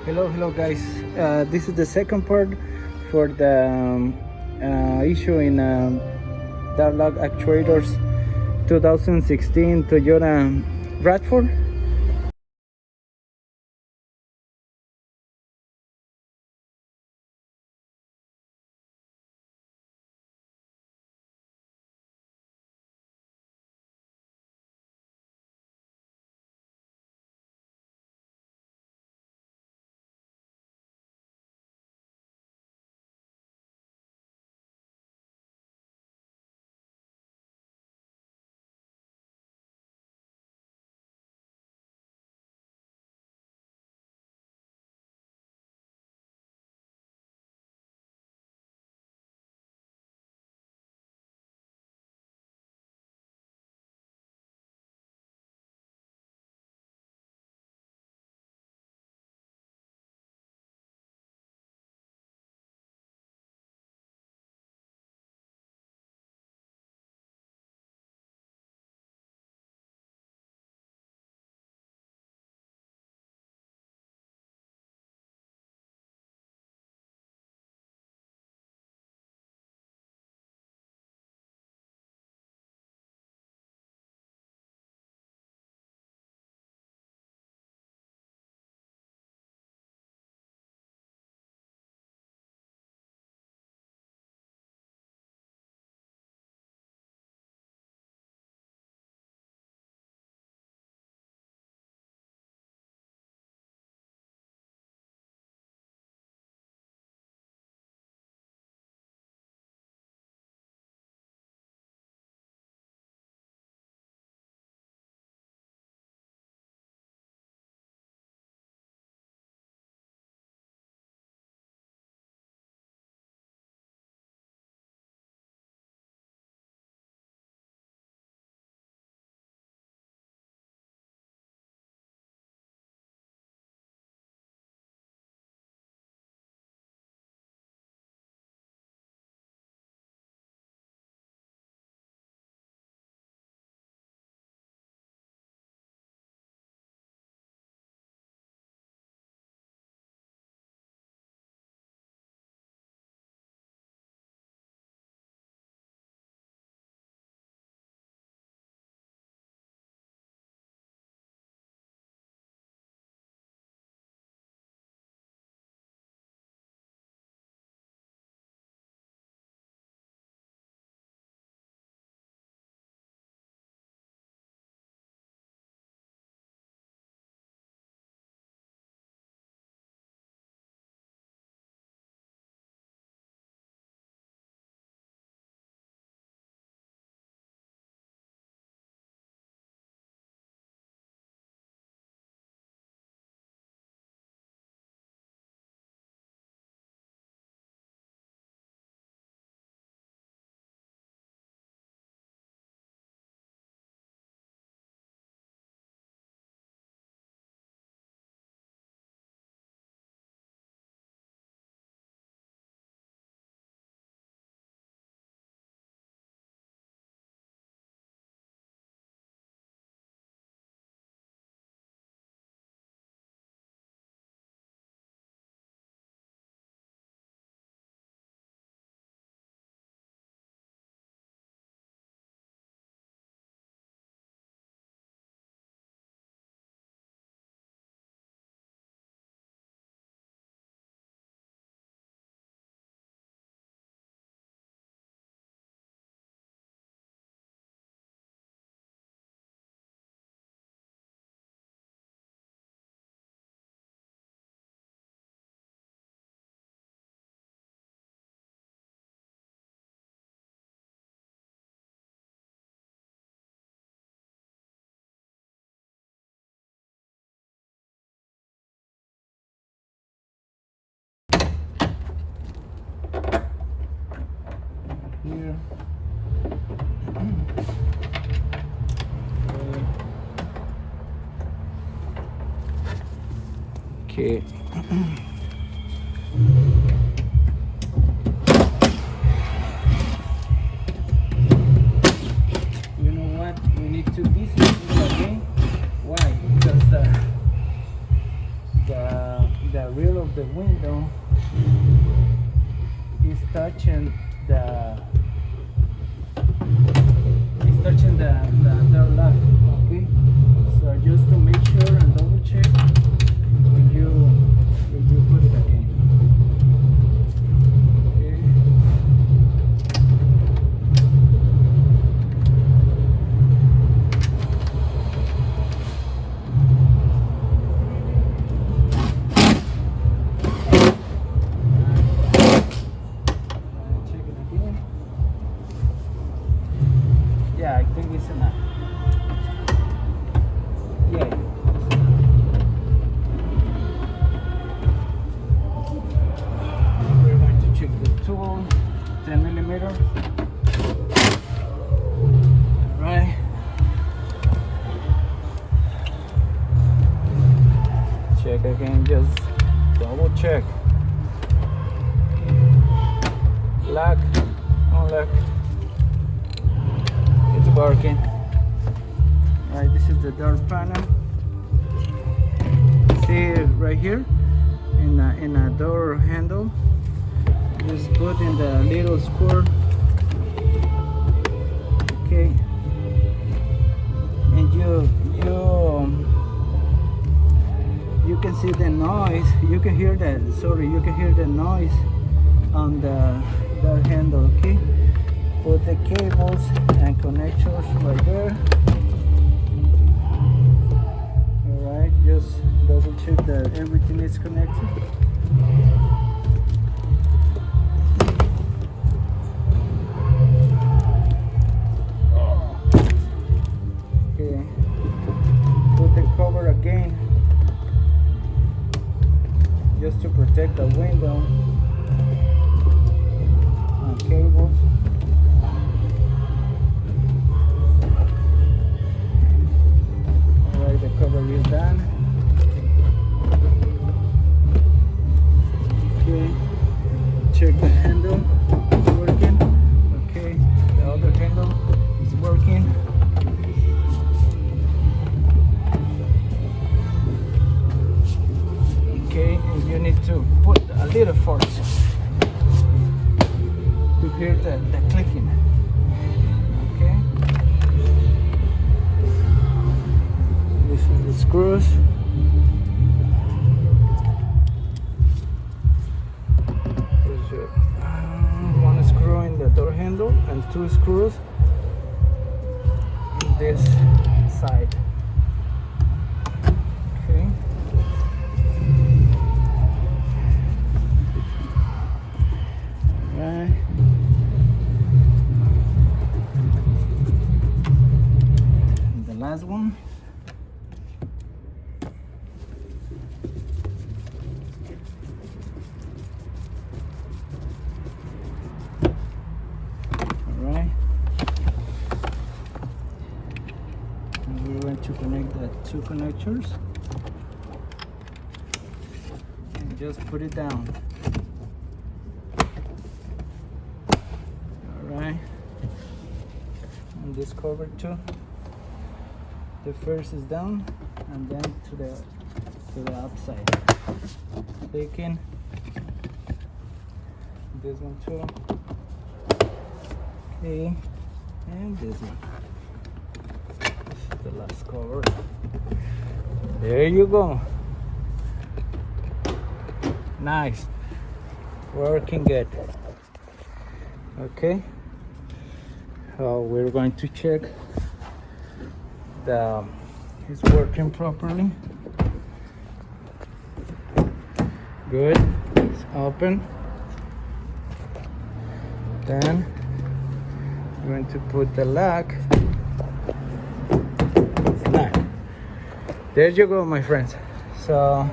Hello guys. This is the second part for the issue in Darlag Actuators 2016 Toyota Radford. Here. Okay. You know what? We need to disassemble again. Why? Because the the rear of the window is touching the door lock. Okay, so just to make sure and double check when you put it again. Yeah, I think it's enough. Yeah. We're going to check the tool, 10 millimeters. All right. Check again, just double check. Lock, unlock. It's working. Alright, this is the door panel. See right here in a door handle. Just put in the little screw. Okay, and you can see the noise. You can hear that. Sorry, you can hear the noise on the door handle. Okay. Put the cables and connectors right there. Alright, just double check that everything is connected. Okay, put the cover again just to protect the window and cables. The cover is done. Okay, check the handle, it's working. Okay, the other handle is working. Okay, and you need to put a little force to hear the clicking. Okay. This is the screws. There's your one screw in the door handle and two screws in this side. Okay. Right. And the last one. To connect the two connectors and just put it down. Alright, and this cover too. The first is down and then to the upside. Taking this one too. Okay, and this one. The last cover. There you go. Nice, working good. Okay, so we're going to check it's working properly. Good, it's open. Then we're going to put the lock. There you go, my friends. So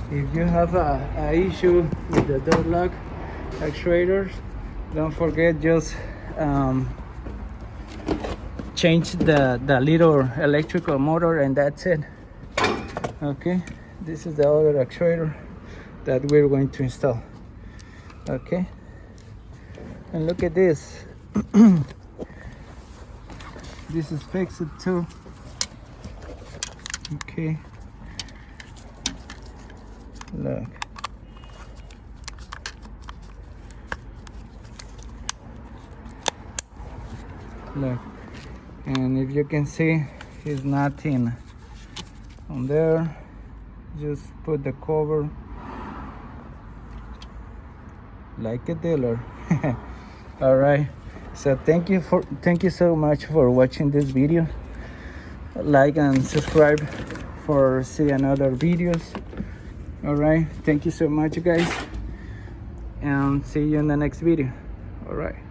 if you have a issue with the door lock actuators, don't forget, just change the little electrical motor and that's it. Okay, this is the other actuator that we're going to install. Okay, and look at this. This is fixed too. Okay, Look. Look, and if you can see, there's nothing on there. Just put the cover like a dealer. All right, so thank you so much for watching this video. Like and subscribe for see another videos. All right, thank you so much, guys, and see you in the next video. All right.